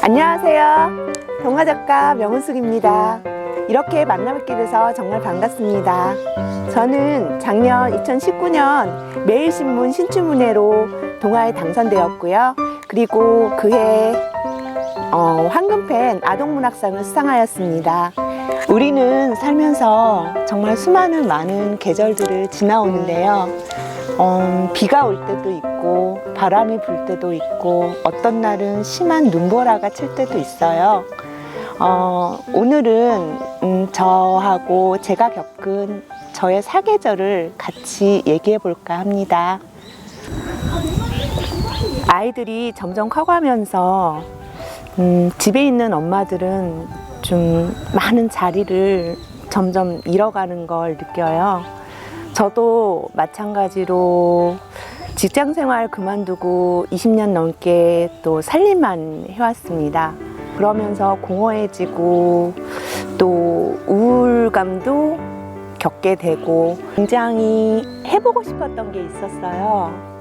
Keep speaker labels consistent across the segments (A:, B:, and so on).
A: 안녕하세요. 동화작가 명은숙입니다. 이렇게 만나뵙게 돼서 정말 반갑습니다. 저는 작년 2019년 매일신문 신춘문예로 동화에 당선되었고요. 그리고 그해 황금펜 아동문학상을 수상하였습니다. 우리는 살면서 정말 수많은 많은 계절들을 지나오는데요. 비가 올 때도 있고 바람이 불 때도 있고 어떤 날은 심한 눈보라가 칠 때도 있어요. 오늘은 저하고 제가 겪은 저의 사계절을 같이 얘기해 볼까 합니다. 아이들이 점점 커가면서 집에 있는 엄마들은 좀 많은 자리를 점점 잃어가는 걸 느껴요. 저도 마찬가지로 직장생활 그만두고 20년 넘게 또 살림만 해왔습니다. 그러면서 공허해지고 또 우울감도 겪게 되고 굉장히 해보고 싶었던 게 있었어요.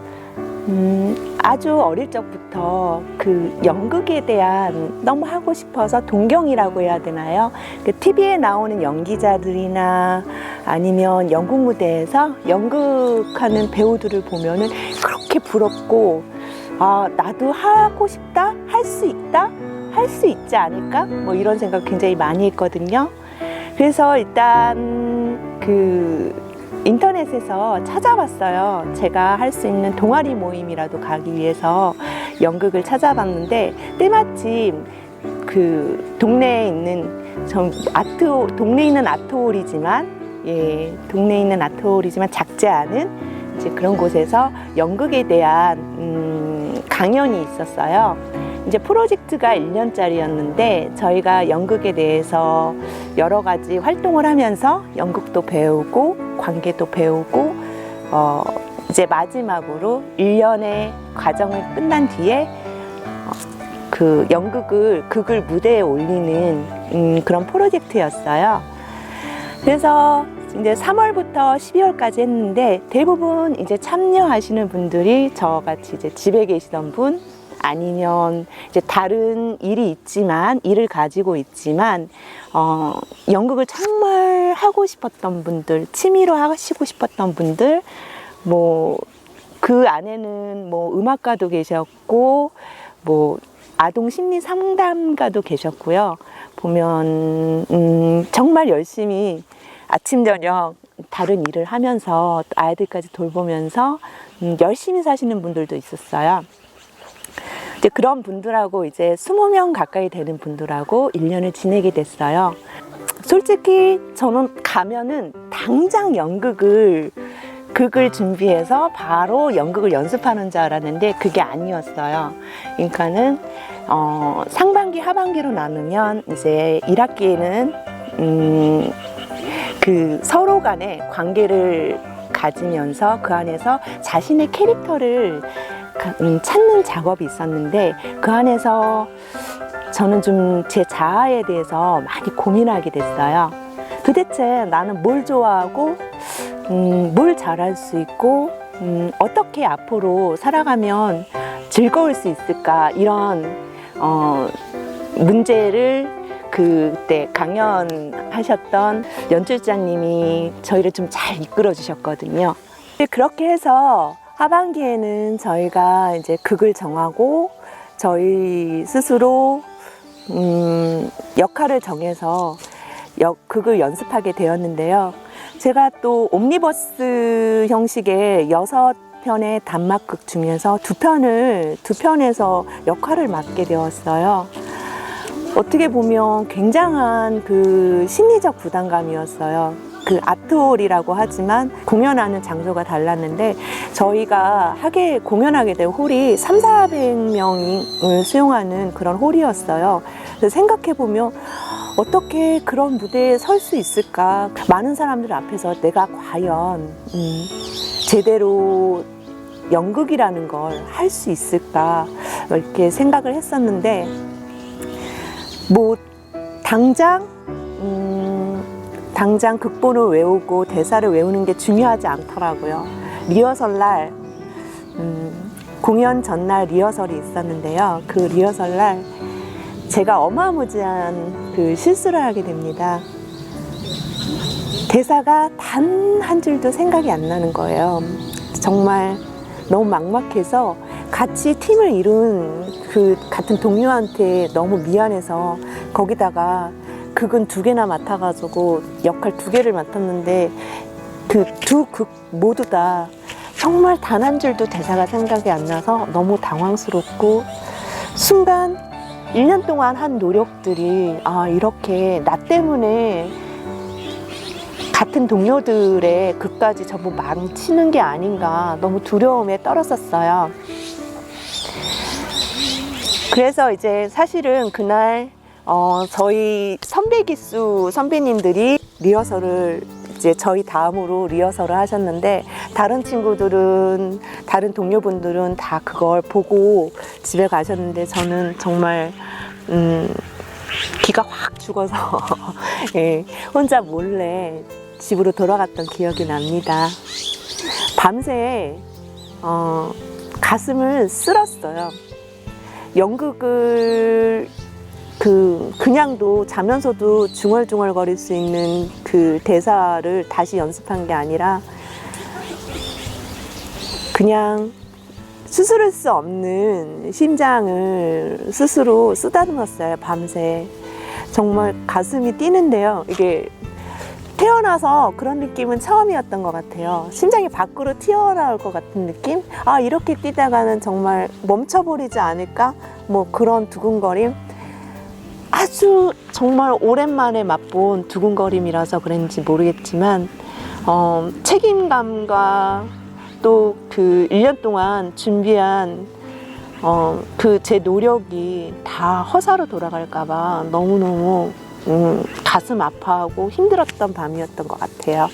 A: 아주 어릴 적부터 그 연극에 대한 너무 하고 싶어서 동경이라고 해야 되나요? 그 TV에 나오는 연기자들이나 아니면 연극 무대에서 연극하는 배우들을 보면은 그렇게 부럽고, 아, 나도 하고 싶다? 할 수 있다? 할 수 있지 않을까? 뭐 이런 생각 굉장히 많이 했거든요. 그래서 일단 인터넷에서 찾아봤어요. 제가 할 수 있는 동아리 모임이라도 가기 위해서 연극을 찾아봤는데, 때마침 그 동네에 있는 동네에 있는 아트홀이지만 작지 않은 이제 그런 곳에서 연극에 대한 강연이 있었어요. 이제 프로젝트가 1년짜리였는데 저희가 연극에 대해서 여러 가지 활동을 하면서 연극도 배우고 관계도 배우고 이제 마지막으로 1년의 과정을 끝난 뒤에 그 극을 무대에 올리는 그런 프로젝트였어요. 그래서 이제 3월부터 12월까지 했는데 대부분 이제 참여하시는 분들이 저같이 이제 집에 계시던 분, 아니면 이제 다른 일을 가지고 있지만 연극을 정말 하고 싶었던 분들, 취미로 하시고 싶었던 분들, 뭐 그 안에는 뭐 음악가도 계셨고 뭐 아동 심리 상담가도 계셨고요. 보면 정말 열심히 아침 저녁 다른 일을 하면서 아이들까지 돌보면서 열심히 사시는 분들도 있었어요. 이제 그런 분들하고 이제 20명 가까이 되는 분들하고 1년을 지내게 됐어요. 솔직히 저는 가면은 당장 극을 준비해서 바로 연극을 연습하는 줄 알았는데 그게 아니었어요. 그러니까는 상반기, 하반기로 나누면 이제 1학기에는 그 서로 간의 관계를 가지면서 그 안에서 자신의 캐릭터를 찾는 작업이 있었는데, 그 안에서 저는 좀 제 자아에 대해서 많이 고민하게 됐어요. 도대체 나는 뭘 좋아하고 뭘 잘할 수 있고 어떻게 앞으로 살아가면 즐거울 수 있을까, 이런 문제를 그때 강연하셨던 연출자님이 저희를 좀 잘 이끌어 주셨거든요. 그렇게 해서 하반기에는 저희가 이제 극을 정하고 저희 스스로 역할을 정해서 극을 연습하게 되었는데요. 제가 또 옴니버스 형식의 6편의 단막극 중에서 2편에서 역할을 맡게 되었어요. 어떻게 보면 굉장한 그 심리적 부담감이었어요. 그 아트홀이라고 하지만 공연하는 장소가 달랐는데 저희가 공연하게 된 홀이 300~400명을 수용하는 그런 홀이었어요. 그래서 생각해보면 어떻게 그런 무대에 설 수 있을까? 많은 사람들 앞에서 내가 과연 제대로 연극이라는 걸 할 수 있을까? 이렇게 생각을 했었는데 뭐 당장 극본을 외우고 대사를 외우는 게 중요하지 않더라고요. 리허설 날 공연 전날 리허설이 있었는데요. 그 리허설 날 제가 어마무지한 그 실수를 하게 됩니다. 대사가 단 한 줄도 생각이 안 나는 거예요. 정말 너무 막막해서 같이 팀을 이룬 그 같은 동료한테 너무 미안해서 거기다가 극은 2개나 맡아가지고 역할 2개를 맡았는데 그 2극 모두 다 정말 단 한 줄도 대사가 생각이 안 나서 너무 당황스럽고 순간 1년 동안 한 노력들이 이렇게 나 때문에 같은 동료들의 극까지 전부 망치는 게 아닌가 너무 두려움에 떨었었어요. 그래서 이제 사실은 그날 저희 선배 기수 선배님들이 리허설을 이제 저희 다음으로 리허설을 하셨는데 다른 친구들은 다른 동료분들은 다 그걸 보고 집에 가셨는데 저는 정말 기가 확 죽어서 예, 혼자 몰래 집으로 돌아갔던 기억이 납니다. 밤새 가슴을 쓸었어요. 연극을 그냥도 자면서도 중얼중얼 거릴 수 있는 그 대사를 다시 연습한 게 아니라 그냥 수술할 수 없는 심장을 스스로 쓰다듬었어요. 밤새. 정말 가슴이 뛰는데요. 이게 태어나서 그런 느낌은 처음이었던 것 같아요. 심장이 밖으로 튀어나올 것 같은 느낌? 이렇게 뛰다가는 정말 멈춰버리지 않을까? 뭐 그런 두근거림? 아주 정말 오랜만에 맛본 두근거림이라서 그런지 모르겠지만 책임감과 또 그 1년 동안 준비한 그 제 노력이 다 허사로 돌아갈까봐 너무너무 가슴 아파하고 힘들었던 밤이었던 것 같아요.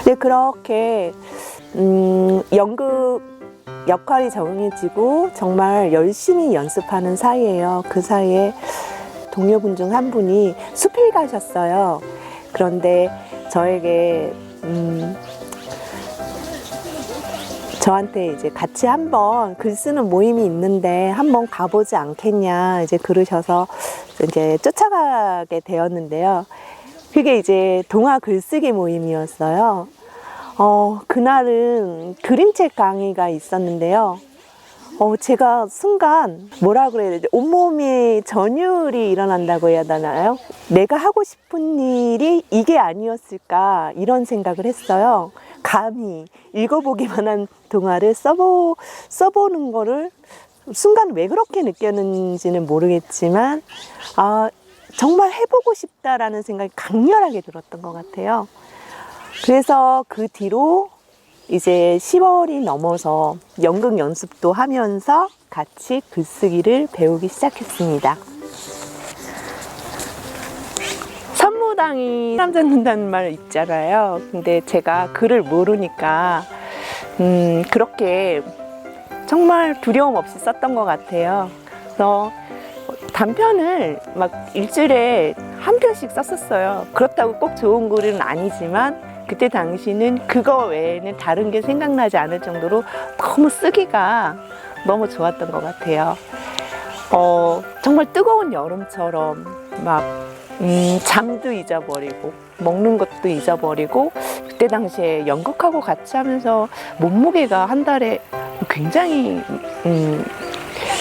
A: 네, 그렇게 연극 역할이 정해지고 정말 열심히 연습하는 사이에요. 그 사이에 동료분 중 한 분이 숲을 가셨어요. 그런데 저에게 저한테 이제 같이 한번 글 쓰는 모임이 있는데 한번 가보지 않겠냐 이제 그러셔서 이제 쫓아가게 되었는데요. 그게 이제 동화 글쓰기 모임이었어요. 그날은 그림책 강의가 있었는데요. 제가 순간 뭐라 그래야 되지? 온몸에 전율이 일어난다고 해야 되나요? 내가 하고 싶은 일이 이게 아니었을까 이런 생각을 했어요. 감히 읽어보기만 한 동화를 써보는 거를 순간 왜 그렇게 느꼈는지는 모르겠지만 정말 해보고 싶다라는 생각이 강렬하게 들었던 것 같아요. 그래서 그 뒤로 이제 10월이 넘어서 연극 연습도 하면서 같이 글쓰기를 배우기 시작했습니다. 선무당이 사람 잡는다는 말 있잖아요. 근데 제가 글을 모르니까 그렇게 정말 두려움 없이 썼던 것 같아요. 그래서 단편을 막 일주일에 한 편씩 썼었어요. 그렇다고 꼭 좋은 글은 아니지만 그때 당시는 그거 외에는 다른 게 생각나지 않을 정도로 너무 쓰기가 너무 좋았던 것 같아요. 정말 뜨거운 여름처럼 막 잠도 잊어버리고 먹는 것도 잊어버리고 그때 당시에 연극하고 같이 하면서 몸무게가 한 달에 굉장히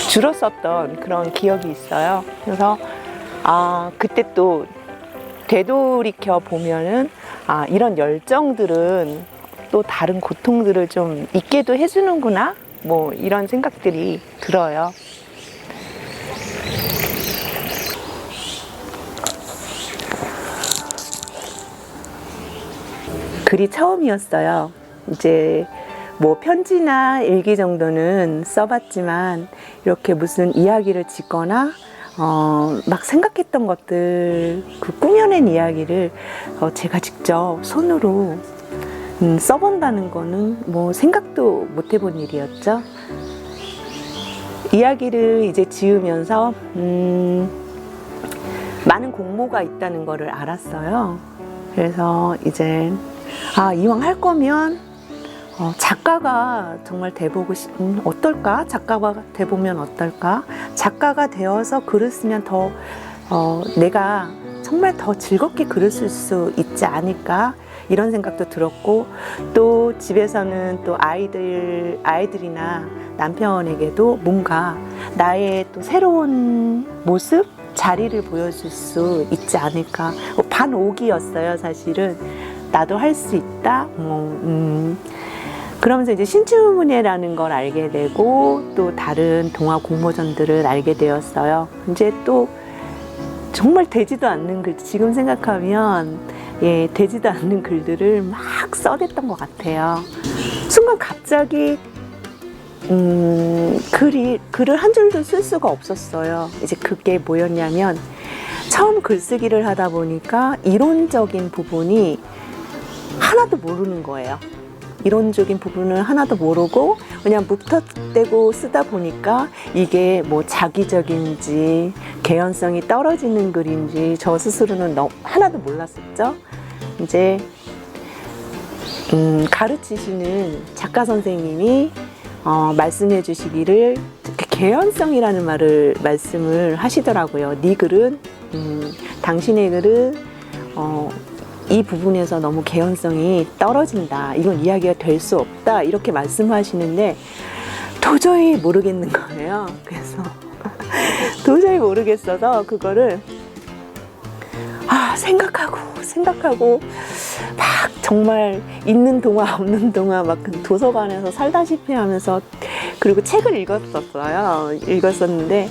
A: 줄었었던 그런 기억이 있어요. 그래서 그때 또 되돌이켜 보면은 이런 열정들은 또 다른 고통들을 좀 잊게도 해주는구나 뭐 이런 생각들이 들어요. 글이 처음이었어요. 이제 뭐 편지나 일기 정도는 써봤지만 이렇게 무슨 이야기를 짓거나 막 생각했던 것들, 그 꾸며낸 이야기를 제가 직접 손으로 써본다는 거는 뭐 생각도 못 해본 일이었죠. 이야기를 이제 지으면서 많은 공모가 있다는 거를 알았어요. 그래서 이제 이왕 할 거면 작가가 정말 돼보고 어떨까? 작가가 돼보면 어떨까? 작가가 되어서 글을 쓰면 더 내가 정말 더 즐겁게 글을 쓸 수 있지 않을까? 이런 생각도 들었고, 또 집에서는 또 아이들이나 남편에게도 뭔가 나의 또 새로운 모습, 자리를 보여줄 수 있지 않을까. 반오기였어요, 사실은. 나도 할 수 있다. 그러면서 이제 신춘문예라는 걸 알게 되고, 또 다른 동화 공모전들을 알게 되었어요. 이제 또 정말 되지도 않는 글, 지금 생각하면 되지도 않는 글들을 막 써댔던 것 같아요. 순간 갑자기 글을 한 줄도 쓸 수가 없었어요. 이제 그게 뭐였냐면, 처음 글쓰기를 하다 보니까 이론적인 부분이 하나도 모르는 거예요. 이론적인 부분을 하나도 모르고 그냥 묵턱대고 쓰다 보니까 이게 뭐 자기적인지 개연성이 떨어지는 글인지 저 스스로는 하나도 몰랐었죠. 이제 가르치시는 작가 선생님이 말씀해 주시기를 개연성이라는 말씀을 하시더라고요. 네 글은 당신의 글은 이 부분에서 너무 개연성이 떨어진다. 이건 이야기가 될 수 없다. 이렇게 말씀하시는데 도저히 모르겠는 거예요. 그래서 도저히 모르겠어서 그거를 생각하고 막 정말 있는 동화 없는 동화 막 도서관에서 살다시피 하면서, 그리고 책을 읽었었는데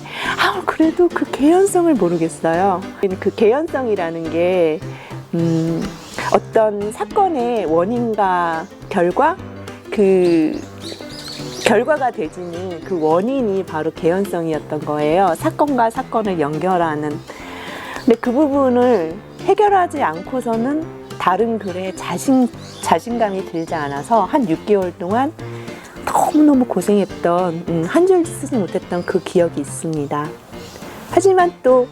A: 그래도 그 개연성을 모르겠어요. 그 개연성이라는 게 어떤 사건의 원인과 결과, 그 결과가 되지는 그 원인이 바로 개연성이었던 거예요. 사건과 사건을 연결하는. 근데 그 부분을 해결하지 않고서는 다른 글에 자신감이 들지 않아서 한 6개월 동안 너무너무 고생했던, 한 줄 쓰지 못했던 그 기억이 있습니다. 하지만 또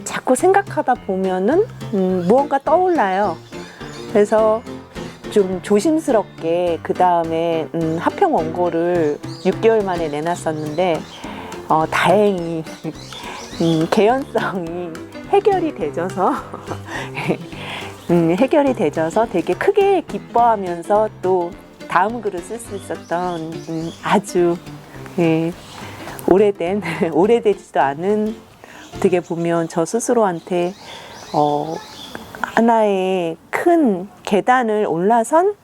A: 자꾸 생각하다 보면은 무언가 떠올라요. 그래서 좀 조심스럽게 그 다음에 합평 원고를 6개월 만에 내놨었는데 다행히 개연성이 해결이 되져서 되게 크게 기뻐하면서 또 다음 글을 쓸 수 있었던 아주 오래되지도 않은, 어떻게 보면 저 스스로한테 하나의 큰 계단을 올라선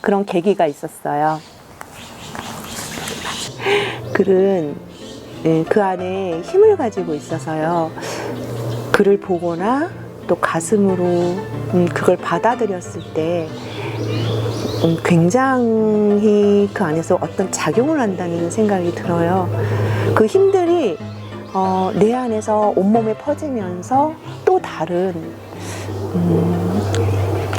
A: 그런 계기가 있었어요. 글은 그 안에 힘을 가지고 있어서요. 글을 보거나 또 가슴으로 그걸 받아들였을 때 굉장히 그 안에서 어떤 작용을 한다는 생각이 들어요. 그 힘들이 내 안에서 온몸에 퍼지면서 또 다른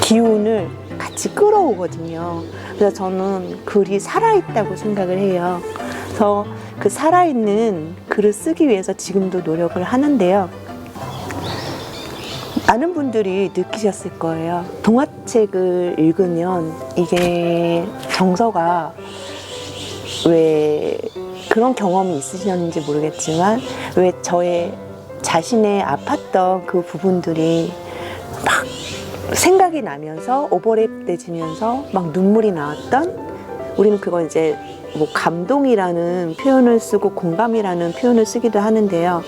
A: 기운을 같이 끌어오거든요. 그래서 저는 글이 살아있다고 생각을 해요. 그래서 그 살아있는 글을 쓰기 위해서 지금도 노력을 하는데요. 많은 분들이 느끼셨을 거예요. 동화책을 읽으면 이게 정서가, 왜 그런 경험이 있으셨는지 모르겠지만 왜 저의 자신의 아팠던 그 부분들이 막 생각이 나면서 오버랩돼지면서 막 눈물이 나왔던, 우리는 그걸 이제 뭐 감동이라는 표현을 쓰고 공감이라는 표현을 쓰기도 하는데요.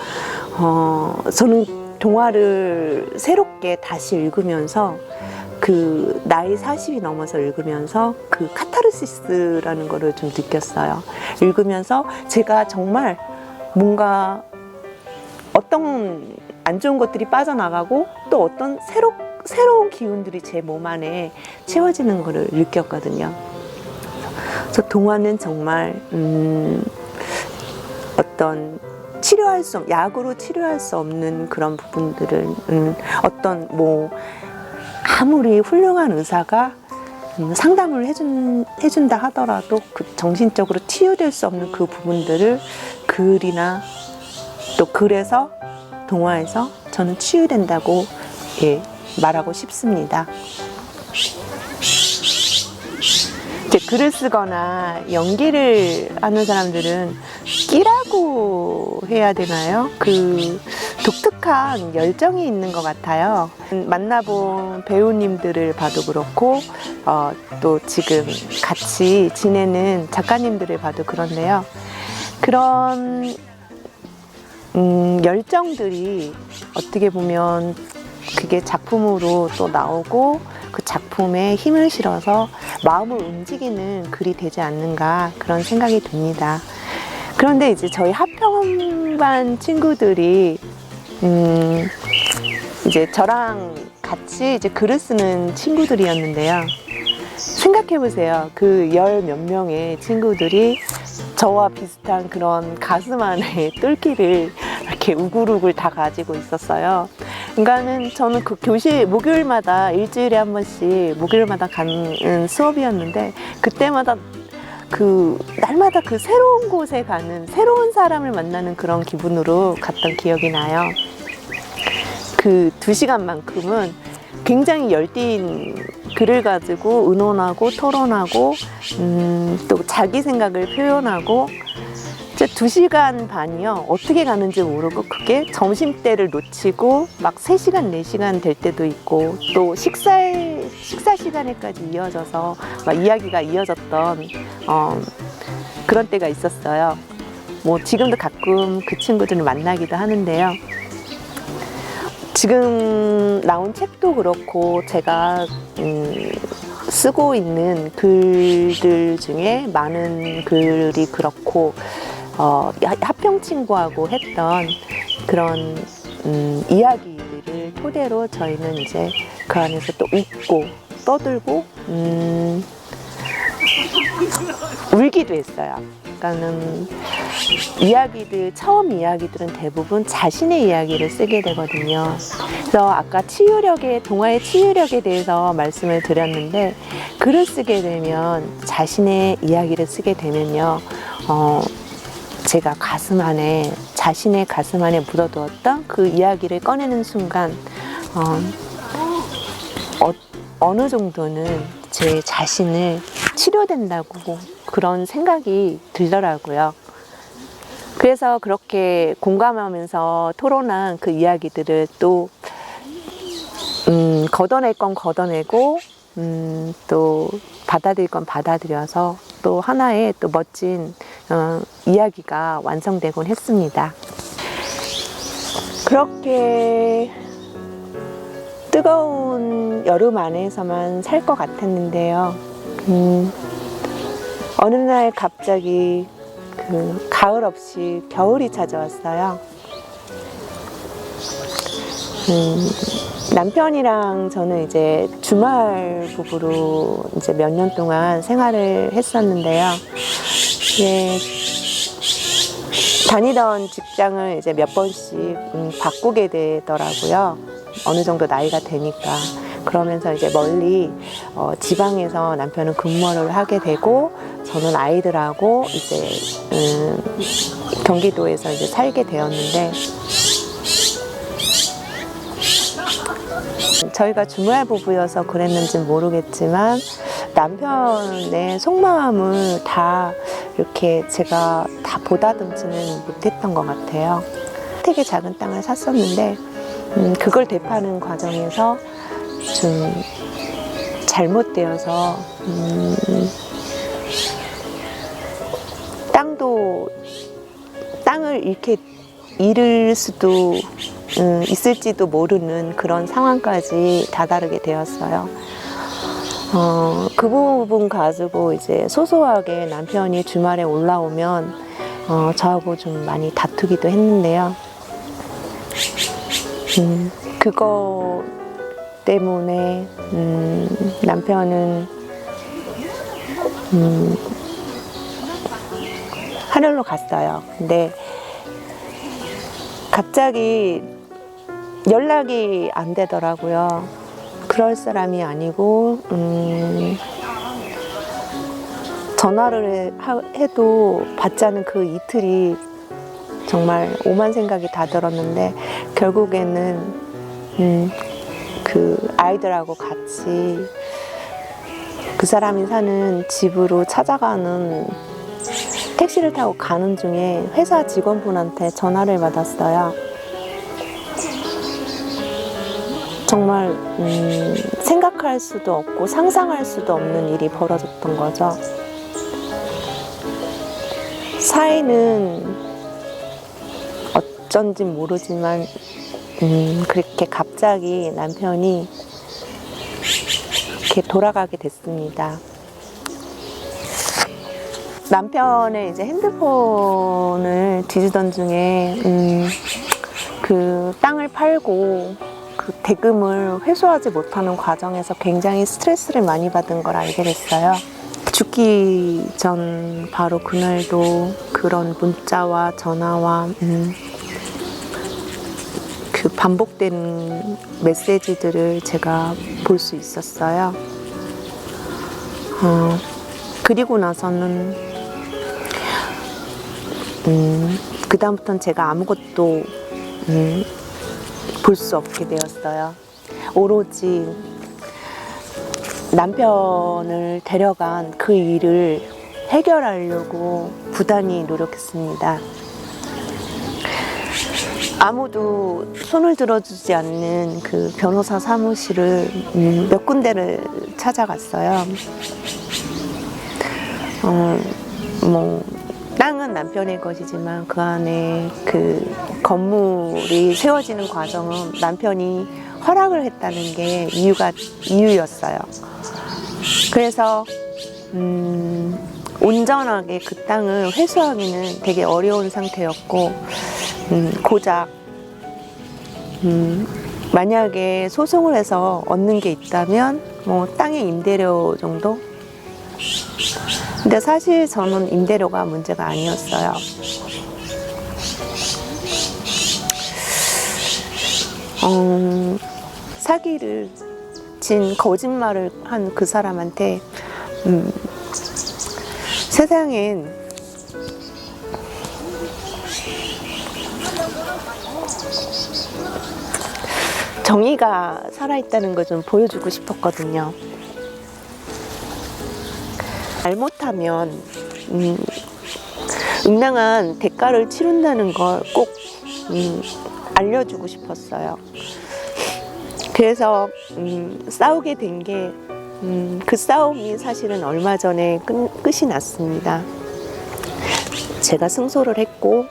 A: 저는 동화를 새롭게 다시 읽으면서, 그 나이 40이 넘어서 읽으면서 그 카타르시스라는 거를 좀 느꼈어요. 읽으면서 제가 정말 뭔가 어떤 안 좋은 것들이 빠져나가고 또 어떤 새로운 기운들이 제 몸 안에 채워지는 거를 느꼈거든요. 그래서 동화는 정말 어떤 약으로 치료할 수 없는 그런 부분들은 어떤 뭐 아무리 훌륭한 의사가 상담을 해준다 하더라도 그 정신적으로 치유될 수 없는 그 부분들을 글이나 또 글에서 동화에서 저는 치유된다고 말하고 싶습니다. 이제 글을 쓰거나 연기를 하는 사람들은 끼라고 해야 되나요? 그 독특한 열정이 있는 것 같아요. 만나본 배우님들을 봐도 그렇고 또 지금 같이 지내는 작가님들을 봐도 그런데요. 그런 열정들이 어떻게 보면 그게 작품으로 또 나오고 그 작품에 힘을 실어서 마음을 움직이는 글이 되지 않는가 그런 생각이 듭니다. 그런데 이제 저희 하평반 친구들이 이제 저랑 같이 이제 글을 쓰는 친구들이었는데요. 생각해 보세요. 그 열 몇 명의 친구들이 저와 비슷한 그런 가슴 안에 뚫기를 이렇게 우글우글 다 가지고 있었어요. 그러니까는 저는 그 교실 목요일마다 일주일에 한 번씩 목요일마다 가는 수업이었는데 그때마다 날마다 그 새로운 곳에 가는 새로운 사람을 만나는 그런 기분으로 갔던 기억이 나요. 그 2시간만큼은 굉장히 열띤 글을 가지고 의논하고 토론하고 또 자기 생각을 표현하고 2시간 반이요. 어떻게 가는지 모르고 그게 점심때를 놓치고 막 3시간, 4시간 될 때도 있고 또 식사 시간에까지 이어져서 막 이야기가 이어졌던 그런 때가 있었어요. 뭐 지금도 가끔 그 친구들을 만나기도 하는데요. 지금 나온 책도 그렇고 제가 쓰고 있는 글들 중에 많은 글이 그렇고 하평 친구하고 했던 그런 이야기들을 토대로 저희는 이제 그 안에서 또 웃고 떠들고 울기도 했어요. 그러니까는 처음 이야기들은 대부분 자신의 이야기를 쓰게 되거든요. 그래서 아까 동화의 치유력에 대해서 말씀을 드렸는데 글을 쓰게 되면 자신의 이야기를 쓰게 되면요. 제가 자신의 가슴 안에 묻어두었던 그 이야기를 꺼내는 순간 어느 정도는 제 자신을 치료된다고 그런 생각이 들더라고요. 그래서 그렇게 공감하면서 토론한 그 이야기들을 또 걷어낼 건 걷어내고 또 받아들일 건 받아들여서 또 하나의 또 멋진 이야기가 완성되곤 했습니다. 그렇게 뜨거운 여름 안에서만 살 것 같았는데요. 어느 날 갑자기 가을 없이 겨울이 찾아왔어요. 남편이랑 저는 이제 주말 부부로 이제 몇 년 동안 생활을 했었는데요. 다니던 직장을 이제 몇 번씩 바꾸게 되더라고요. 어느 정도 나이가 되니까. 그러면서 이제 멀리 지방에서 남편은 근무를 하게 되고 저는 아이들하고 이제 경기도에서 이제 살게 되었는데 저희가 주말 부부여서 그랬는지 모르겠지만 남편의 속마음을 다 이렇게 제가 다 보다듬지는 못했던 것 같아요. 되게 작은 땅을 샀었는데 그걸 되파는 과정에서 좀 잘못되어서 땅을 이렇게 잃을 수도 있을지도 모르는 그런 상황까지 다다르게 되었어요. 그 부분 가지고 이제 소소하게 남편이 주말에 올라오면 저하고 좀 많이 다투기도 했는데요. 그거 때문에 남편은 하늘로 갔어요. 근데 갑자기 연락이 안 되더라고요. 그럴 사람이 아니고 전화를 해도 받지 않은 그 이틀이 정말 오만 생각이 다 들었는데 결국에는 그 아이들하고 같이 그 사람이 사는 집으로 찾아가는 택시를 타고 가는 중에 회사 직원분한테 전화를 받았어요. 정말 생각할 수도 없고 상상할 수도 없는 일이 벌어졌던 거죠. 사이는 어쩐지 모르지만 그렇게 갑자기 남편이 이렇게 돌아가게 됐습니다. 남편의 이제 핸드폰을 뒤지던 중에 그 땅을 팔고 그 대금을 회수하지 못하는 과정에서 굉장히 스트레스를 많이 받은 걸 알게 됐어요. 죽기 전 바로 그날도 그런 문자와 전화와 그 반복되는 메시지들을 제가 볼 수 있었어요. 그리고 나서는 그 다음부터는 제가 아무것도 볼 수 없게 되었어요. 오로지 남편을 데려간 그 일을 해결하려고 부단히 노력했습니다. 아무도 손을 들어주지 않는 그 변호사 사무실을 몇 군데를 찾아갔어요. 뭐 땅은 남편의 것이지만 그 안에 그 건물이 세워지는 과정은 남편이 허락을 했다는 게 이유였어요. 그래서 온전하게 그 땅을 회수하기는 되게 어려운 상태였고 고작 만약에 소송을 해서 얻는 게 있다면 뭐 땅의 임대료 정도? 근데 사실 저는 임대료가 문제가 아니었어요. 사기를 친 거짓말을 한 그 사람한테 세상엔 정의가 살아있다는 걸 좀 보여주고 싶었거든요. 잘못하면 응당한 대가를 치른다는 걸 꼭 알려주고 싶었어요. 그래서 싸우게 된 게 그 싸움이 사실은 얼마 전에 끝이 났습니다. 제가 승소를 했고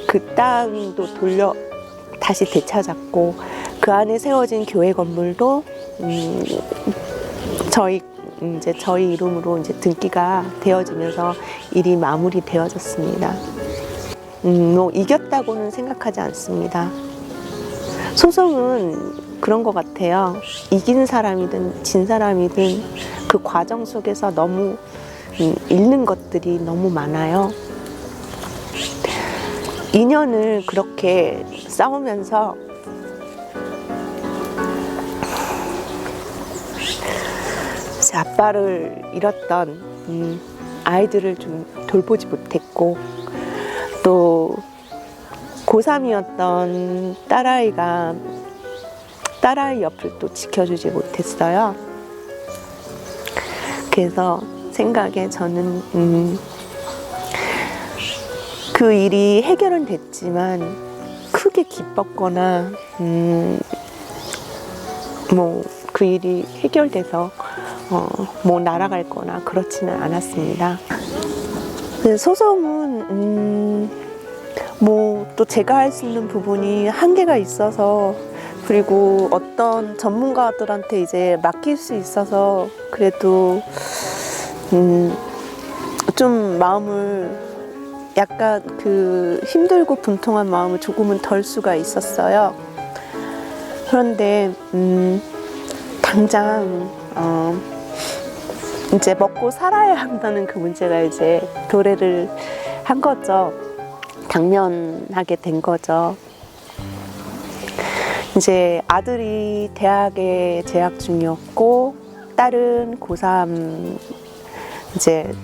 A: 그 땅도 다시 되찾았고 그 안에 세워진 교회 건물도 저희 이름으로 이제 등기가 되어지면서 일이 마무리되어졌습니다. 뭐 이겼다고는 생각하지 않습니다. 소송은 그런 것 같아요. 이긴 사람이든 진 사람이든 그 과정 속에서 너무 잃는 것들이 너무 많아요. 2년을 그렇게 싸우면서 제 아빠를 잃었던 아이들을 좀 돌보지 못했고 또 고3이었던 딸아이 옆을 또 지켜주지 못했어요. 그래서 생각에 저는 그 일이 해결은 됐지만 크게 기뻤거나 뭐 그 일이 해결돼서 뭐 날아갈 거나 그렇지는 않았습니다. 소송은 뭐 또 제가 할 수 있는 부분이 한계가 있어서 그리고 어떤 전문가들한테 이제 맡길 수 있어서 그래도 좀 마음을 약간 그 힘들고 분통한 마음을 조금은 덜 수가 있었어요. 그런데 당장 이제 먹고 살아야 한다는 그 문제가 이제 도래를 한 거죠. 당면하게 된 거죠. 이제 아들이 대학에 재학 중이었고 딸은 고3 이제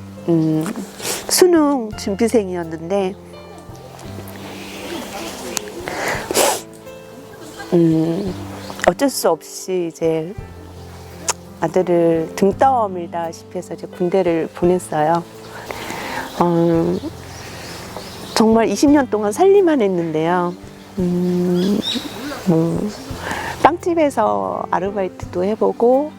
A: 수능 준비생이었는데 어쩔 수 없이 이제 아들을 등 떠밀다시피 해서 이제 군대를 보냈어요. 정말 20년 동안 살림만 했는데요. 빵집에서 아르바이트도 해보고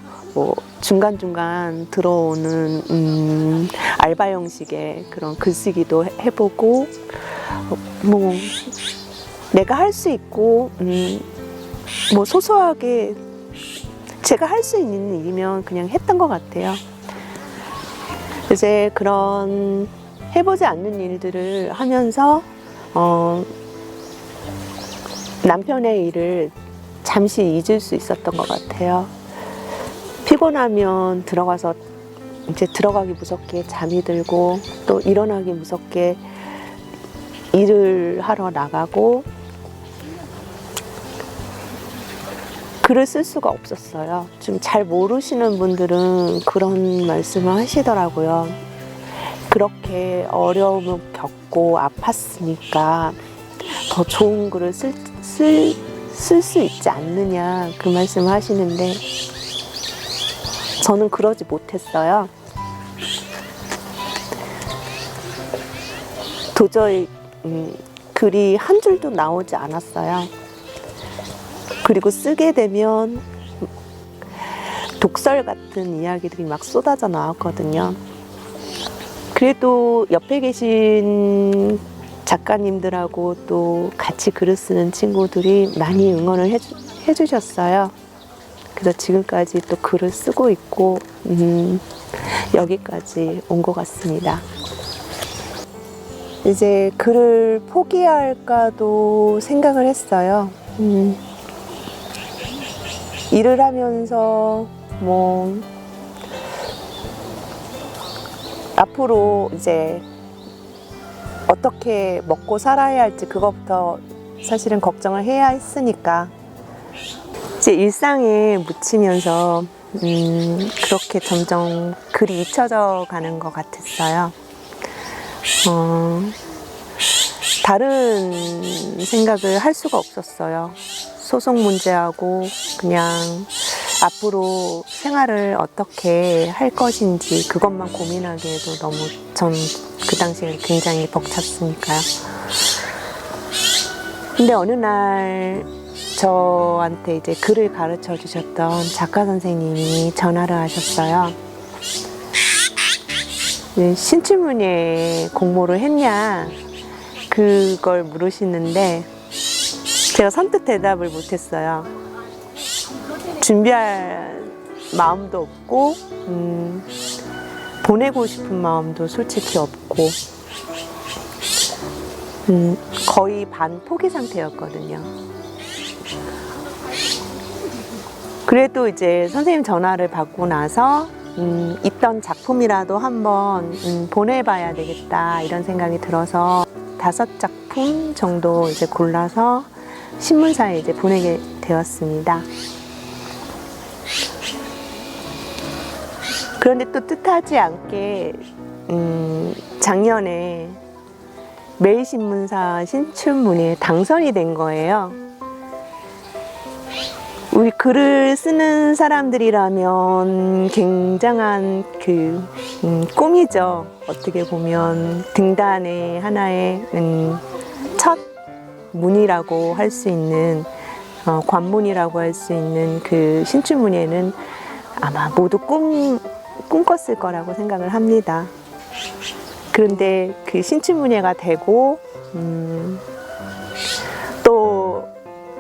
A: 중간중간 들어오는 알바 형식의 그런 글쓰기도 해보고 내가 할 수 있고 소소하게 제가 할 수 있는 일이면 그냥 했던 것 같아요. 이제 그런 해보지 않는 일들을 하면서 남편의 일을 잠시 잊을 수 있었던 것 같아요. 피곤하면 이제 들어가기 무섭게 잠이 들고 또 일어나기 무섭게 일을 하러 나가고 글을 쓸 수가 없었어요. 좀 잘 모르시는 분들은 그런 말씀을 하시더라고요. 그렇게 어려움을 겪고 아팠으니까 더 좋은 글을 쓸 수 있지 않느냐 그 말씀을 하시는데 저는 그러지 못했어요. 도저히 글이 한 줄도 나오지 않았어요. 그리고 쓰게 되면 독설 같은 이야기들이 막 쏟아져 나왔거든요. 그래도 옆에 계신 작가님들하고 또 같이 글을 쓰는 친구들이 많이 응원을 해주셨어요. 그래서 지금까지 또 글을 쓰고 있고 여기까지 온 것 같습니다. 이제 글을 포기할까도 생각을 했어요. 일을 하면서 앞으로 이제 어떻게 먹고 살아야 할지 그것부터 사실은 걱정을 해야 했으니까 이제 일상에 묻히면서 그렇게 점점 글이 잊혀져 가는 것 같았어요. 다른 생각을 할 수가 없었어요. 소송 문제하고 그냥 앞으로 생활을 어떻게 할 것인지 그것만 고민하기에도 너무 전 그 당시에 굉장히 벅찼으니까요. 근데 어느 날 저한테 이제 글을 가르쳐 주셨던 작가 선생님이 전화를 하셨어요. 신춘문예 공모를 했냐 그걸 물으시는데 제가 선뜻 대답을 못했어요. 준비할 마음도 없고 보내고 싶은 마음도 솔직히 없고 거의 반 포기 상태였거든요. 그래도 이제 선생님 전화를 받고 나서 있던 작품이라도 한번 보내봐야 되겠다 이런 생각이 들어서 5작품 정도 이제 골라서 신문사에 이제 보내게 되었습니다. 그런데 또 뜻하지 않게 작년에 매일신문사 신춘문예에 당선이 된 거예요. 우리 글을 쓰는 사람들이라면 굉장한 꿈이죠. 어떻게 보면 등단의 하나의 첫 문이라고 할 수 있는 관문이라고 할 수 있는 그 신춘문예는 아마 모두 꿈꿨을 거라고 생각을 합니다. 그런데 그 신춘문예가 되고 또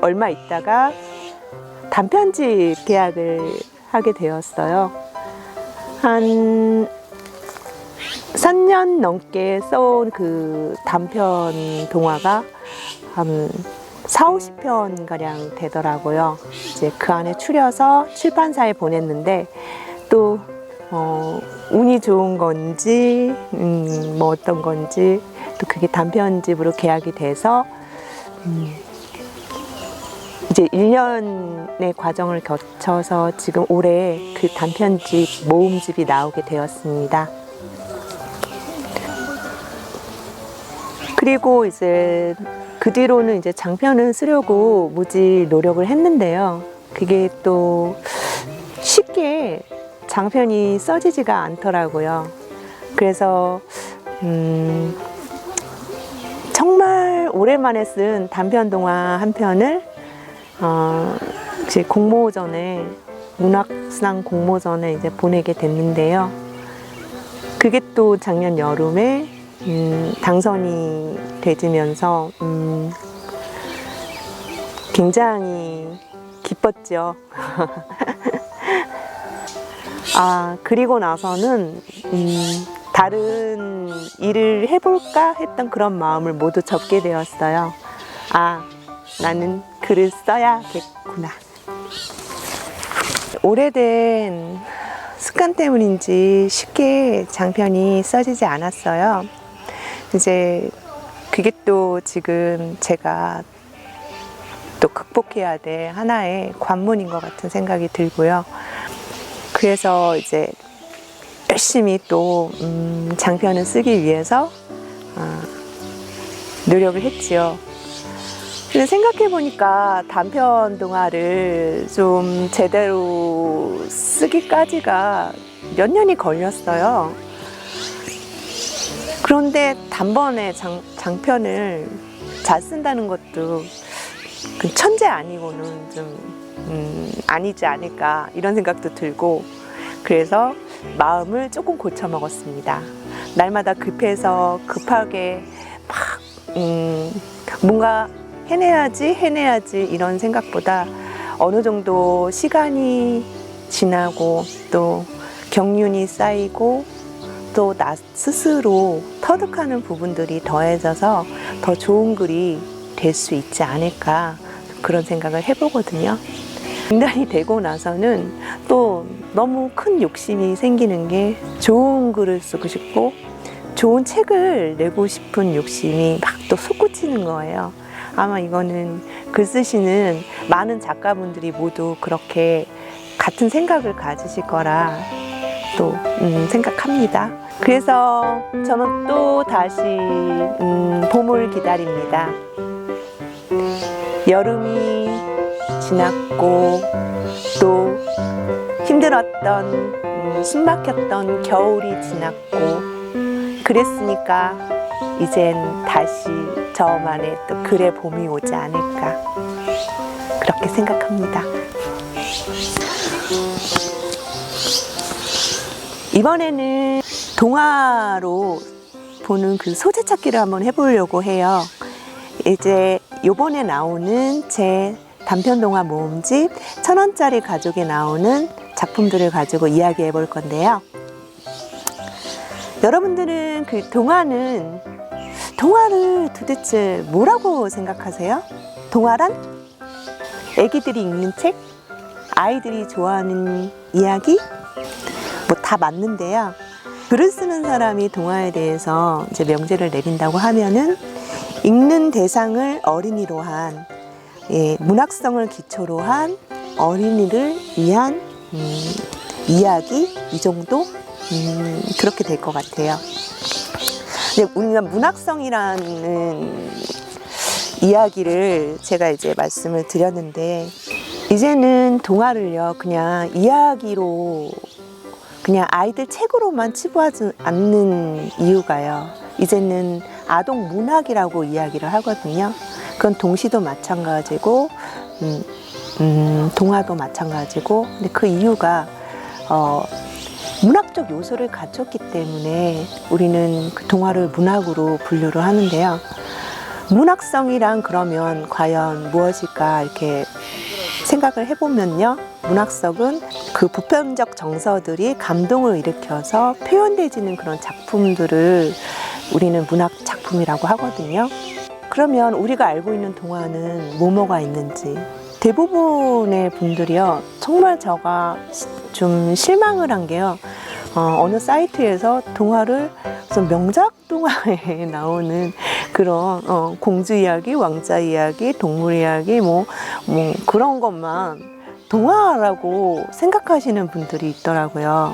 A: 얼마 있다가 단편집 계약을 하게 되었어요. 한 3년 넘게 써온 그 단편 동화가 한 40~50편 가량 되더라고요. 이제 그 안에 추려서 출판사에 보냈는데 또 운이 좋은 건지 뭐 어떤 건지 또 그게 단편집으로 계약이 돼서 이제 1년의 과정을 거쳐서 지금 올해 그 단편집 모음집이 나오게 되었습니다. 그리고 이제 그 뒤로는 이제 장편을 쓰려고 무지 노력을 했는데요. 그게 또 쉽게 장편이 써지지가 않더라고요. 그래서 정말 오랜만에 쓴 단편 동화 한 편을 이제 공모전에, 문학상 공모전에 이제 보내게 됐는데요. 그게 또 작년 여름에 당선이 되면서 굉장히 기뻤죠. 그리고 나서는 다른 일을 해볼까 했던 그런 마음을 모두 접게 되었어요. 나는 글을 써야겠구나. 오래된 습관 때문인지 쉽게 장편이 써지지 않았어요. 이제 그게 또 지금 제가 또 극복해야 될 하나의 관문인 것 같은 생각이 들고요. 그래서 이제 열심히 또 장편을 쓰기 위해서 노력을 했지요. 근데 생각해 보니까 단편 동화를 좀 제대로 쓰기까지가 몇 년이 걸렸어요. 그런데 단번에 장편을 잘 쓴다는 것도 그 천재 아니고는 좀 아니지 않을까 이런 생각도 들고, 그래서 마음을 조금 고쳐 먹었습니다. 날마다 급해서 급하게 막 뭔가 해내야지 이런 생각보다 어느 정도 시간이 지나고 또 경륜이 쌓이고 또 나 스스로 터득하는 부분들이 더해져서 더 좋은 글이 될 수 있지 않을까 그런 생각을 해보거든요. 인간이 되고 나서는 또 너무 큰 욕심이 생기는 게 좋은 글을 쓰고 싶고 좋은 책을 내고 싶은 욕심이 막 또 솟구치는 거예요. 아마 이거는 글 쓰시는 많은 작가분들이 모두 그렇게 같은 생각을 가지실 거라 또 생각합니다. 그래서 저는 또 다시 봄을 기다립니다. 여름이 지났고 또 힘들었던 숨막혔던 겨울이 지났고 그랬으니까 이젠 다시 저만의 또 글의 봄이 오지 않을까 그렇게 생각합니다. 이번에는 동화로 보는 그 소재 찾기를 한번 해보려고 해요. 이제 요번에 나오는 제 단편 동화 모음집 1000원짜리 가족에 나오는 작품들을 가지고 이야기해 볼 건데요. 여러분들은 그 동화를 도대체 뭐라고 생각하세요? 동화란? 애기들이 읽는 책? 아이들이 좋아하는 이야기? 뭐 다 맞는데요. 글을 쓰는 사람이 동화에 대해서 이제 명제를 내린다고 하면은 읽는 대상을 어린이로 한, 문학성을 기초로 한 어린이를 위한 이야기, 이 정도? 그렇게 될 것 같아요. 근데 우리가 문학성이라는 이야기를 제가 이제 말씀을 드렸는데, 이제는 동화를요, 그냥 이야기로, 그냥 아이들 책으로만 치부하지 않는 이유가요. 이제는 아동 문학이라고 이야기를 하거든요. 그건 동시도 마찬가지고, 동화도 마찬가지고, 근데 그 이유가, 문학적 요소를 갖췄기 때문에 우리는 그 동화를 문학으로 분류를 하는데요. 문학성이란 그러면 과연 무엇일까 이렇게 생각을 해보면요. 문학성은 그 보편적 정서들이 감동을 일으켜서 표현되지는 그런 작품들을 우리는 문학 작품이라고 하거든요. 그러면 우리가 알고 있는 동화는 뭐가 있는지, 대부분의 분들이요, 정말 제가 좀 실망을 한 게요, 어느 사이트에서 동화를 무슨 명작 동화에 나오는 그런 공주 이야기, 왕자 이야기, 동물 이야기 뭐 그런 것만 동화라고 생각하시는 분들이 있더라고요.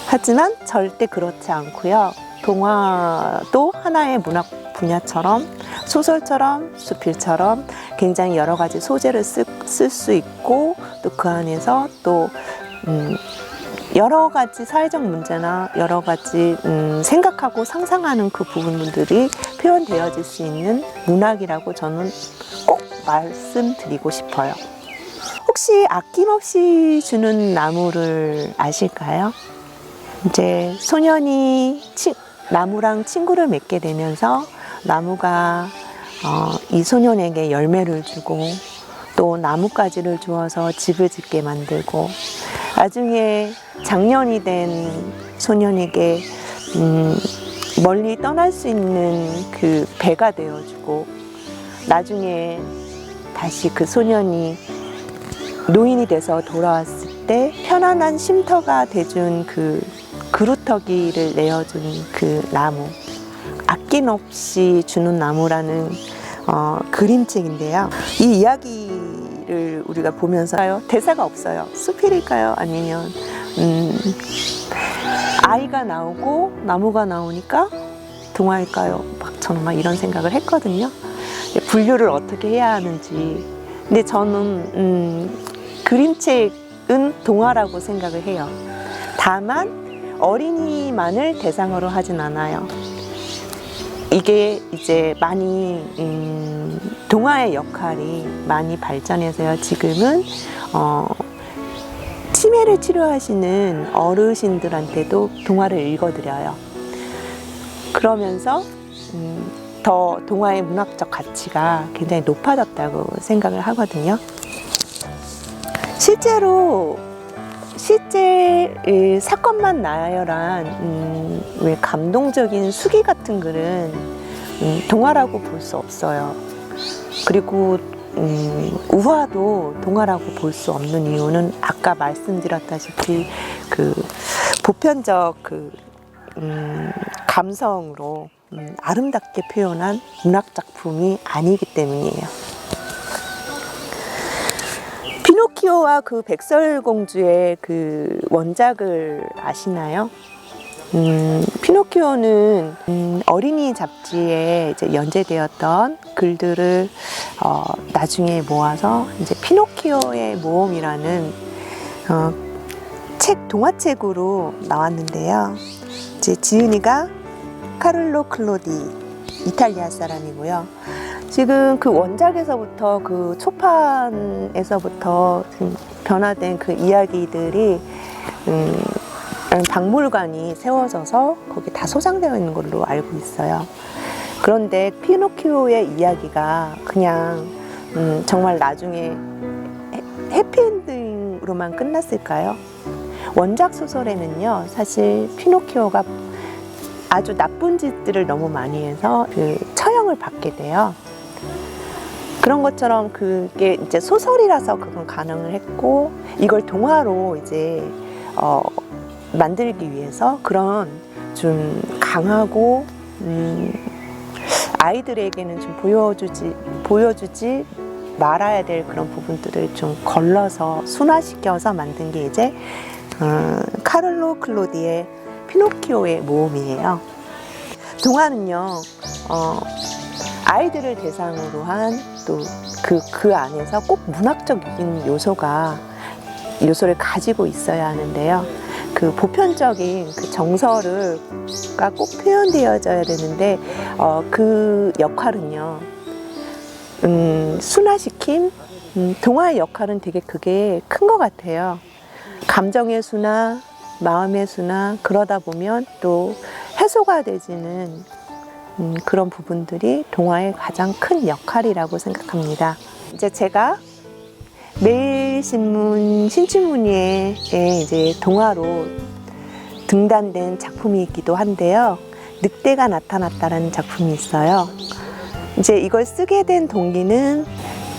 A: 하지만 절대 그렇지 않고요. 동화도 하나의 문학 분야처럼 소설처럼 수필처럼 굉장히 여러 가지 소재를 쓸 수 있고 또 그 안에서 또 여러 가지 사회적 문제나 여러 가지 생각하고 상상하는 그 부분들이 표현되어질 수 있는 문학이라고 저는 꼭 말씀드리고 싶어요. 혹시 아낌없이 주는 나무를 아실까요? 이제 소년이 나무랑 친구를 맺게 되면서 나무가 이 소년에게 열매를 주고 또 나뭇가지를 주어서 집을 짓게 만들고 나중에 장년이 된 소년에게 멀리 떠날 수 있는 그 배가 되어주고 나중에 다시 그 소년이 노인이 돼서 돌아왔을 때 편안한 쉼터가 돼준 그 그루터기를 내어준 그 나무, 아낌없이 주는 나무라는 그림책인데요. 이 이야기를 우리가 보면서요, 대사가 없어요. 수필일까요? 아니면 아이가 나오고 나무가 나오니까 동화일까요? 저는 막 이런 생각을 했거든요. 분류를 어떻게 해야 하는지. 근데 저는 그림책은 동화라고 생각을 해요. 다만 어린이만을 대상으로 하진 않아요. 이게 이제 많이 동화의 역할이 많이 발전해서요. 지금은 치매를 치료하시는 어르신들한테도 동화를 읽어드려요. 그러면서 더 동화의 문학적 가치가 굉장히 높아졌다고 생각을 하거든요. 실제 사건만 나열한 왜 감동적인 수기 같은 글은 동화라고 볼 수 없어요. 그리고 우화도 동화라고 볼 수 없는 이유는 아까 말씀드렸다시피 그 보편적 감성으로 아름답게 표현한 문학 작품이 아니기 때문이에요. 피노키오와 그 백설공주의 그 원작을 아시나요? 피노키오는 어린이 잡지에 이제 연재되었던 글들을 나중에 모아서 이제 피노키오의 모험이라는 동화책으로 나왔는데요. 이제 지은이가 카를로 클로디, 이탈리아 사람이고요. 지금 그 원작에서부터 그 초판에서부터 변화된 그 이야기들이 박물관이 세워져서 거기 다 소장되어 있는 걸로 알고 있어요. 그런데 피노키오의 이야기가 그냥 정말 나중에 해피엔딩으로만 끝났을까요? 원작 소설에는요, 사실 피노키오가 아주 나쁜 짓들을 너무 많이 해서 그 처형을 받게 돼요. 그런 것처럼 그게 이제 소설이라서 그건 가능을 했고, 이걸 동화로 이제 만들기 위해서 그런 좀 강하고 아이들에게는 좀 보여주지 말아야 될 그런 부분들을 좀 걸러서 순화시켜서 만든 게 이제 카를로 클로디의 피노키오의 모험이에요. 동화는요, 아이들을 대상으로 한 또 그 안에서 꼭 문학적인 요소를 가지고 있어야 하는데요. 그 보편적인 그 정서가 꼭 표현되어져야 되는데 그 역할은요, 순화시킴, 동화의 역할은 되게 그게 큰 것 같아요. 감정의 순화, 마음의 순화, 그러다 보면 또 해소가 되지는 그런 부분들이 동화의 가장 큰 역할이라고 생각합니다. 이제 제가 매일신문 신춘문예에 이제 동화로 등단된 작품이기도 한데요. 늑대가 나타났다라는 작품이 있어요. 이제 이걸 쓰게 된 동기는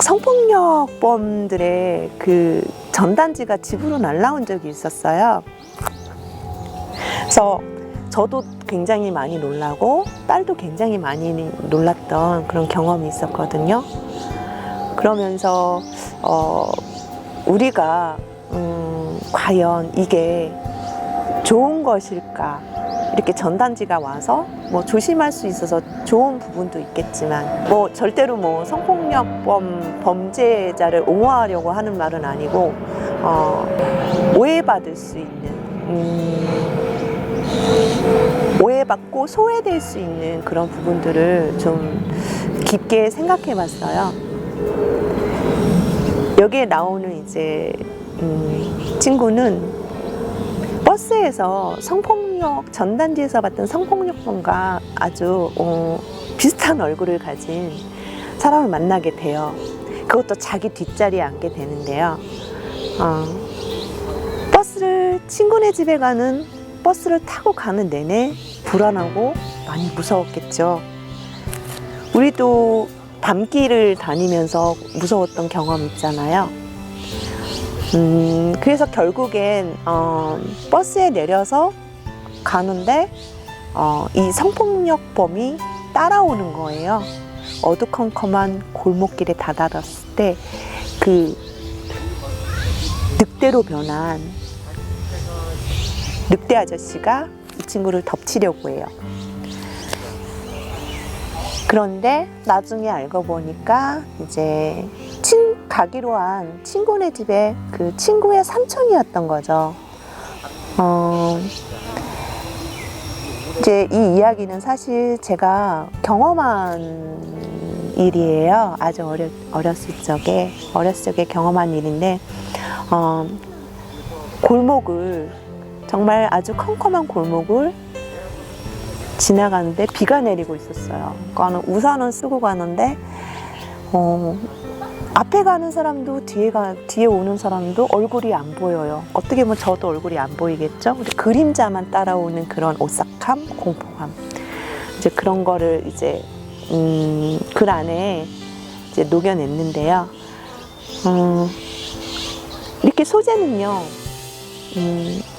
A: 성폭력범들의 그 전단지가 집으로 날라온 적이 있었어요. 그래서 저도 굉장히 많이 놀라고 딸도 굉장히 많이 놀랐던 그런 경험이 있었거든요. 그러면서 우리가 과연 이게 좋은 것일까? 이렇게 전단지가 와서 뭐 조심할 수 있어서 좋은 부분도 있겠지만 뭐 절대로 뭐 성폭력범 범죄자를 옹호하려고 하는 말은 아니고 오해받을 수 있는 오해받고 소외될 수 있는 그런 부분들을 좀 깊게 생각해 봤어요. 여기에 나오는 이제 친구는 버스에서 성폭력, 전단지에서 봤던 성폭력범과 아주 비슷한 얼굴을 가진 사람을 만나게 돼요. 그것도 자기 뒷자리에 앉게 되는데요. 친구네 집에 가는 버스를 타고 가는 내내 불안하고 많이 무서웠겠죠. 우리도 밤길을 다니면서 무서웠던 경험 있잖아요. 그래서 결국엔 버스에 내려서 가는데 이 성폭력범이 따라오는 거예요. 어두컴컴한 골목길에 다다랐을 때 그 늑대로 변한 늑대 아저씨가 이 친구를 덮치려고 해요. 그런데 나중에 알고 보니까 이제 가기로 한 친구네 집에 그 친구의 삼촌이었던 거죠. 이제 이 이야기는 사실 제가 경험한 일이에요. 아주 어렸을 적에 경험한 일인데, 골목을 정말 아주 컴컴한 골목을 지나가는데 비가 내리고 있었어요. 그러니까 우산을 쓰고 가는데 앞에 가는 사람도 뒤에 오는 사람도 얼굴이 안 보여요. 어떻게 보면 저도 얼굴이 안 보이겠죠. 근데 그림자만 따라오는 그런 오싹함, 공포감, 이제 그런 거를 이제 글 안에 이제 녹여냈는데요. 이렇게 소재는요,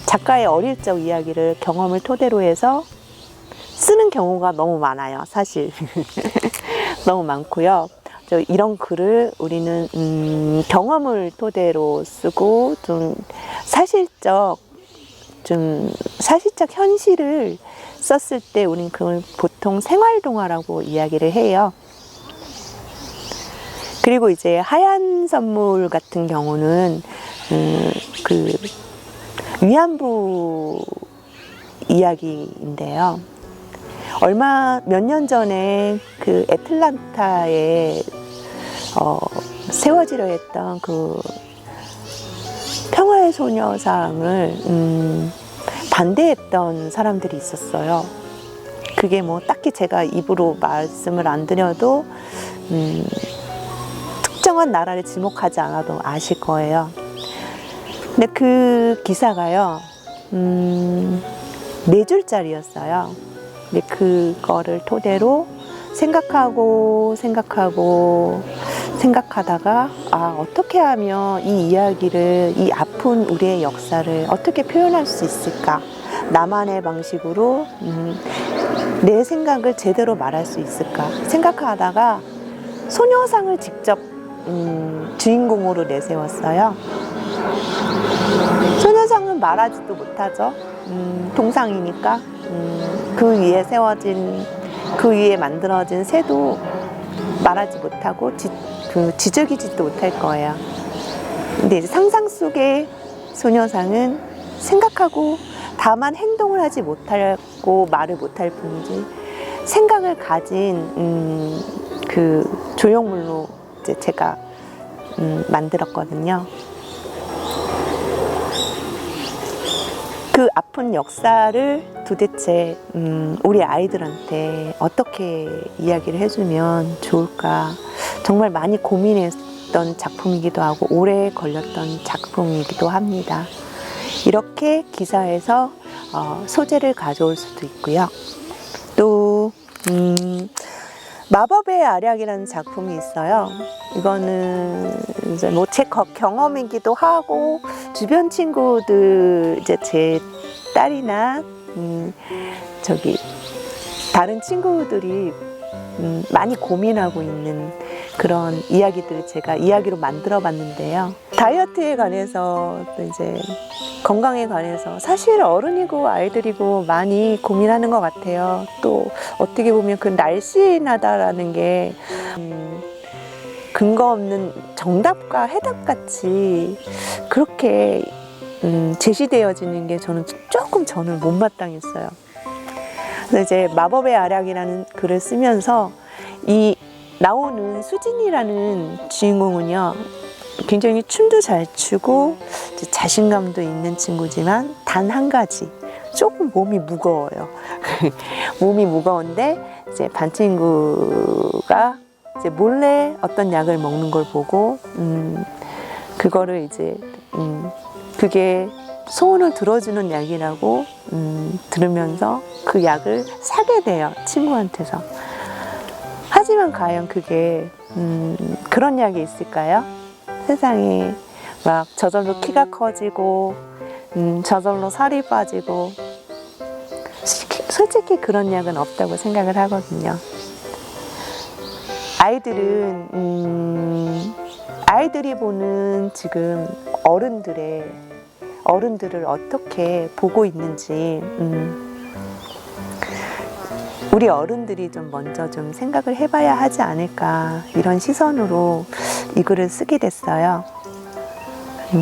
A: 작가의 어릴 적 이야기를 경험을 토대로 해서 쓰는 경우가 너무 많아요. 사실 너무 많고요. 이런 글을 우리는 경험을 토대로 쓰고 좀 사실적 현실을 썼을 때 우리는 그걸 보통 생활동화라고 이야기를 해요. 그리고 이제 하얀 선물 같은 경우는 그 위안부 이야기인데요. 몇 년 전에 그 애틀란타에 세워지려 했던 그 평화의 소녀상을 반대했던 사람들이 있었어요. 그게 뭐 딱히 제가 입으로 말씀을 안 드려도 특정한 나라를 지목하지 않아도 아실 거예요. 근데 그 기사가요, 4줄짜리였어요. 근데 그거를 토대로 생각하다가 어떻게 하면 이 이야기를, 이 아픈 우리의 역사를 어떻게 표현할 수 있을까? 나만의 방식으로 내 생각을 제대로 말할 수 있을까? 생각하다가 소녀상을 직접 주인공으로 내세웠어요. 소녀상은 말하지도 못하죠. 동상이니까. 그 위에 만들어진 새도 말하지 못하고 지저귀지도 못할 거예요. 근데 이제 상상 속의 소녀상은 생각하고 다만 행동을 하지 못하고 말을 못할 뿐이지 생각을 가진 그 조형물로 이제 제가 만들었거든요. 그 아픈 역사를 도대체 우리 아이들한테 어떻게 이야기를 해주면 좋을까 정말 많이 고민했던 작품이기도 하고 오래 걸렸던 작품이기도 합니다. 이렇게 기사에서 소재를 가져올 수도 있고요. 또 마법의 아략이라는 작품이 있어요. 이거는 이제 뭐 제 경험이기도 하고 주변 친구들, 이제 제 딸이나 저기 다른 친구들이 많이 고민하고 있는 그런 이야기들을 제가 이야기로 만들어 봤는데요. 다이어트에 관해서 또 이제 건강에 관해서 사실 어른이고 아이들이고 많이 고민하는 것 같아요. 또 어떻게 보면 그 날씬하다라는 게 근거 없는 정답과 해답 같이 그렇게 제시되어지는 게 저는 못마땅했어요. 그래서 이제 마법의 아략이라는 글을 쓰면서 이 나오는 수진이라는 주인공은요, 굉장히 춤도 잘 추고 자신감도 있는 친구지만 단 한 가지, 조금 몸이 무거워요. 몸이 무거운데 이제 반 친구가 이제 몰래 어떤 약을 먹는 걸 보고 그거를 이제 그게 소원을 들어주는 약이라고 들으면서 그 약을 사게 돼요, 친구한테서. 하지만 과연 그게 그런 약이 있을까요? 세상에 막 저절로 키가 커지고 저절로 살이 빠지고, 솔직히 그런 약은 없다고 생각을 하거든요. 아이들이 보는 지금 어른들을 어떻게 보고 있는지 우리 어른들이 좀 먼저 좀 생각을 해봐야 하지 않을까, 이런 시선으로 이 글을 쓰게 됐어요.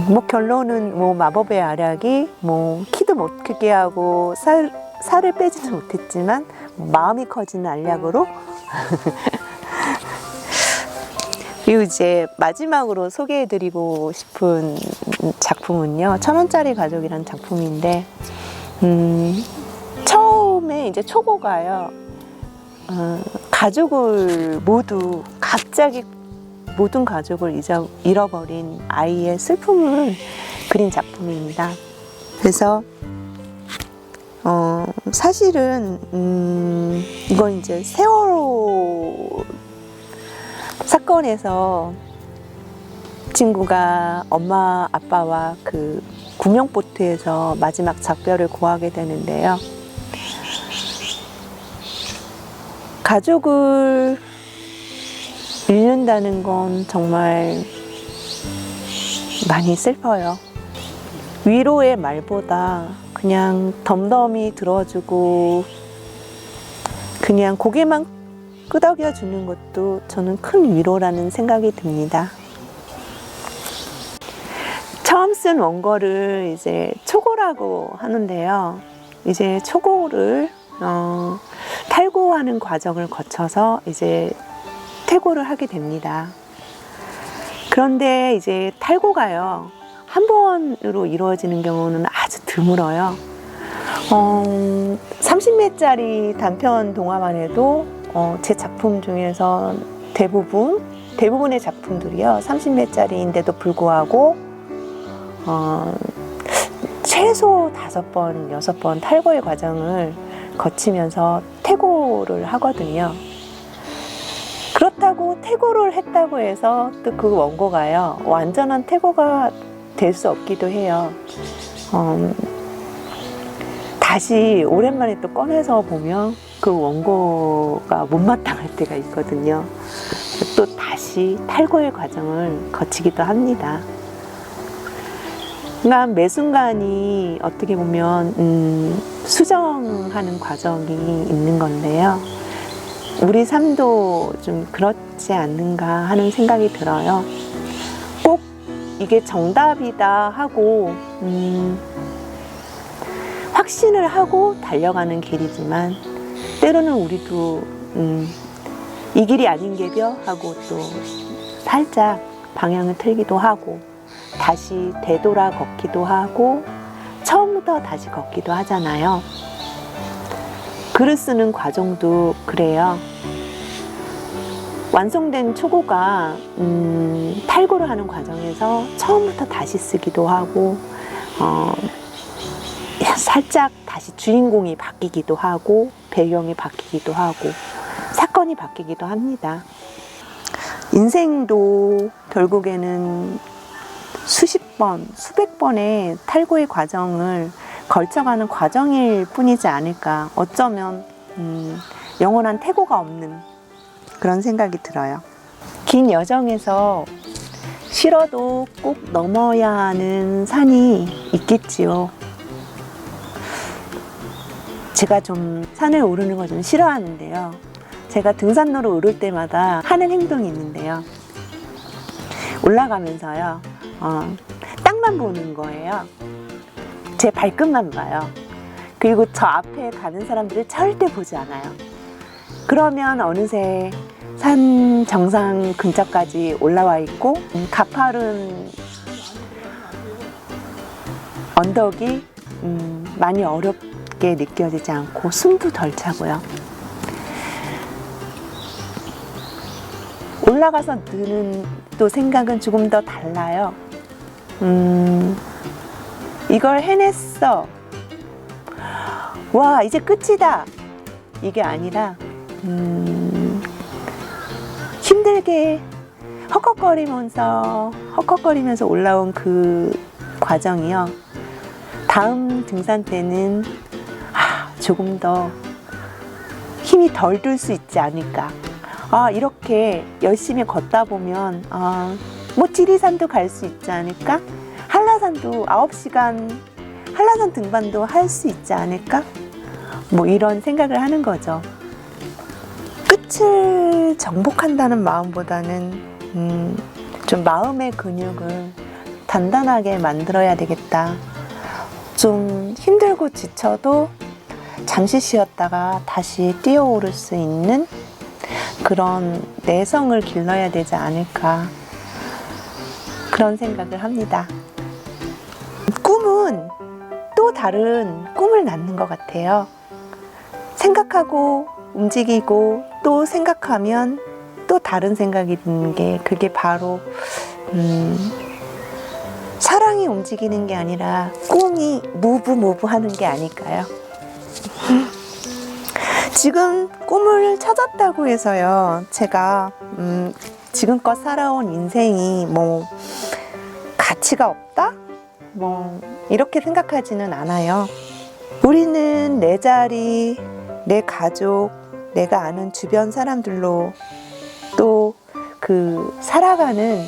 A: 뭐 결론은 뭐 마법의 아략이 뭐 키도 못 크게 하고 살을 빼지는 못했지만 마음이 커지는 알약으로 그리고 이제 마지막으로 소개해드리고 싶은 작품은요, 1,000원짜리 가족이라는 작품인데 처음에 이제 초고가요, 가족을 갑자기 모든 가족을 잃어버린 아이의 슬픔을 그린 작품입니다. 그래서 사실은 이건 이제 세월호 사건에서 친구가 엄마 아빠와 그 구명보트에서 마지막 작별을 고하게 되는데요. 가족을 잃는다는 건 정말 많이 슬퍼요. 위로의 말보다 그냥 덤덤히 들어주고 그냥 고개만 끄덕여 주는 것도 저는 큰 위로라는 생각이 듭니다. 처음 쓴 원고를 이제 초고라고 하는데요. 이제 초고를 탈고하는 과정을 거쳐서 이제 퇴고를 하게 됩니다. 그런데 이제 탈고가요, 한 번으로 이루어지는 경우는 아주 드물어요. 30매짜리 단편 동화만 해도 제 작품 중에서 대부분의 작품들이요, 30매짜리인데도 불구하고 최소 5번, 6번 탈고의 과정을 거치면서 퇴고를 하거든요. 그렇다고 퇴고를 했다고 해서 또 그 원고가요, 완전한 퇴고가 될 수 없기도 해요. 다시 오랜만에 또 꺼내서 보면 그 원고가 못마땅할 때가 있거든요. 또 다시 탈고의 과정을 거치기도 합니다. 그러니까 매 순간이 어떻게 보면 수정하는 과정이 있는 건데요. 우리 삶도 좀 그렇지 않는가 하는 생각이 들어요. 꼭 이게 정답이다 하고 확신을 하고 달려가는 길이지만, 때로는 우리도 이 길이 아닌 게벼 하고 또 살짝 방향을 틀기도 하고 다시 되돌아 걷기도 하고 처음부터 다시 걷기도 하잖아요. 글을 쓰는 과정도 그래요. 완성된 초고가 탈고를 하는 과정에서 처음부터 다시 쓰기도 하고 살짝 다시 주인공이 바뀌기도 하고 배경이 바뀌기도 하고 사건이 바뀌기도 합니다. 인생도 결국에는 수십 번, 수백 번의 탈고의 과정을 걸쳐가는 과정일 뿐이지 않을까. 어쩌면 영원한 태고가 없는 그런 생각이 들어요. 긴 여정에서 싫어도 꼭 넘어야 하는 산이 있겠지요. 제가 좀 산을 오르는 거 좀 싫어하는데요. 제가 등산로를 오를 때마다 하는 행동이 있는데요. 올라가면서요, 땅만 보는 거예요. 제 발끝만 봐요. 그리고 저 앞에 가는 사람들을 절대 보지 않아요. 그러면 어느새 산 정상 근처까지 올라와 있고, 가파른 언덕이 많이 어렵게 느껴지지 않고 숨도 덜 차고요. 올라가서 드는 또 생각은 조금 더 달라요. 이걸 해냈어. 와, 이제 끝이다. 이게 아니라 힘들게 헉헉거리면서 올라온 그 과정이요. 다음 등산 때는 조금 더 힘이 덜 들 수 있지 않을까. 이렇게 열심히 걷다 보면 뭐 지리산도 갈 수 있지 않을까? 한라산도 9시간 한라산 등반도 할 수 있지 않을까? 뭐 이런 생각을 하는 거죠. 끝을 정복한다는 마음보다는 좀 마음의 근육을 단단하게 만들어야 되겠다. 좀 힘들고 지쳐도 잠시 쉬었다가 다시 뛰어오를 수 있는 그런 내성을 길러야 되지 않을까, 그런 생각을 합니다. 꿈은 또 다른 꿈을 낳는 것 같아요. 생각하고 움직이고 또 생각하면 또 다른 생각이 드는 게, 그게 바로 사랑이 움직이는 게 아니라 꿈이 무브 하는 게 아닐까요? 지금 꿈을 찾았다고 해서요, 제가 지금껏 살아온 인생이 뭐 가치가 없다? 뭐 이렇게 생각하지는 않아요. 우리는 내 자리, 내 가족, 내가 아는 주변 사람들로 또 그 살아가는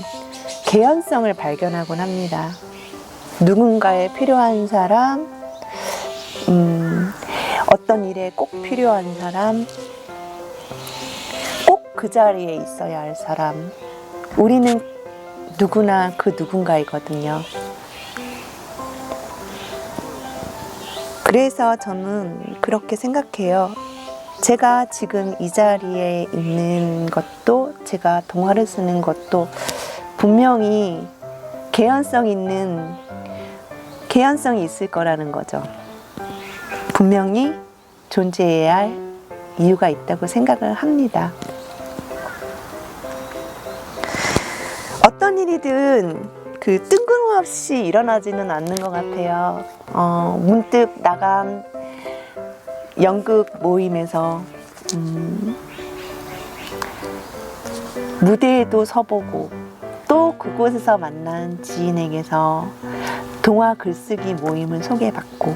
A: 개연성을 발견하곤 합니다. 누군가에 필요한 사람, 어떤 일에 꼭 필요한 사람, 꼭 그 자리에 있어야 할 사람. 우리는 누구나 그 누군가이거든요. 그래서 저는 그렇게 생각해요. 제가 지금 이 자리에 있는 것도, 제가 동화를 쓰는 것도 분명히 개연성이 있을 거라는 거죠. 분명히 존재해야 할 이유가 있다고 생각을 합니다. 어떤 일이든 그 뜬금없이 일어나지는 않는 것 같아요. 문득 나간 연극 모임에서 무대에도 서보고, 또 그곳에서 만난 지인에게서 동화 글쓰기 모임을 소개받고,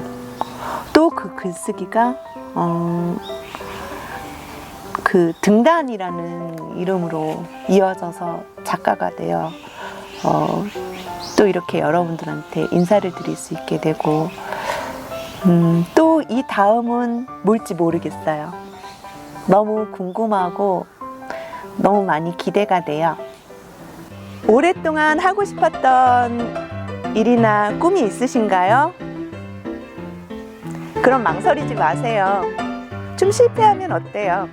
A: 또 그 글쓰기가 그 등단이라는 이름으로 이어져서 작가가 되어 또 이렇게 여러분들한테 인사를 드릴 수 있게 되고, 또 이 다음은 뭘지 모르겠어요. 너무 궁금하고 너무 많이 기대가 돼요. 오랫동안 하고 싶었던 일이나 꿈이 있으신가요? 그럼 망설이지 마세요. 좀 실패하면 어때요?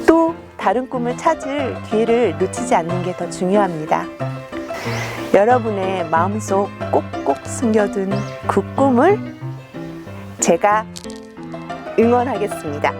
A: 또 다른 꿈을 찾을 기회를 놓치지 않는 게 더 중요합니다. 여러분의 마음속 꼭꼭 숨겨둔 그 꿈을 제가 응원하겠습니다.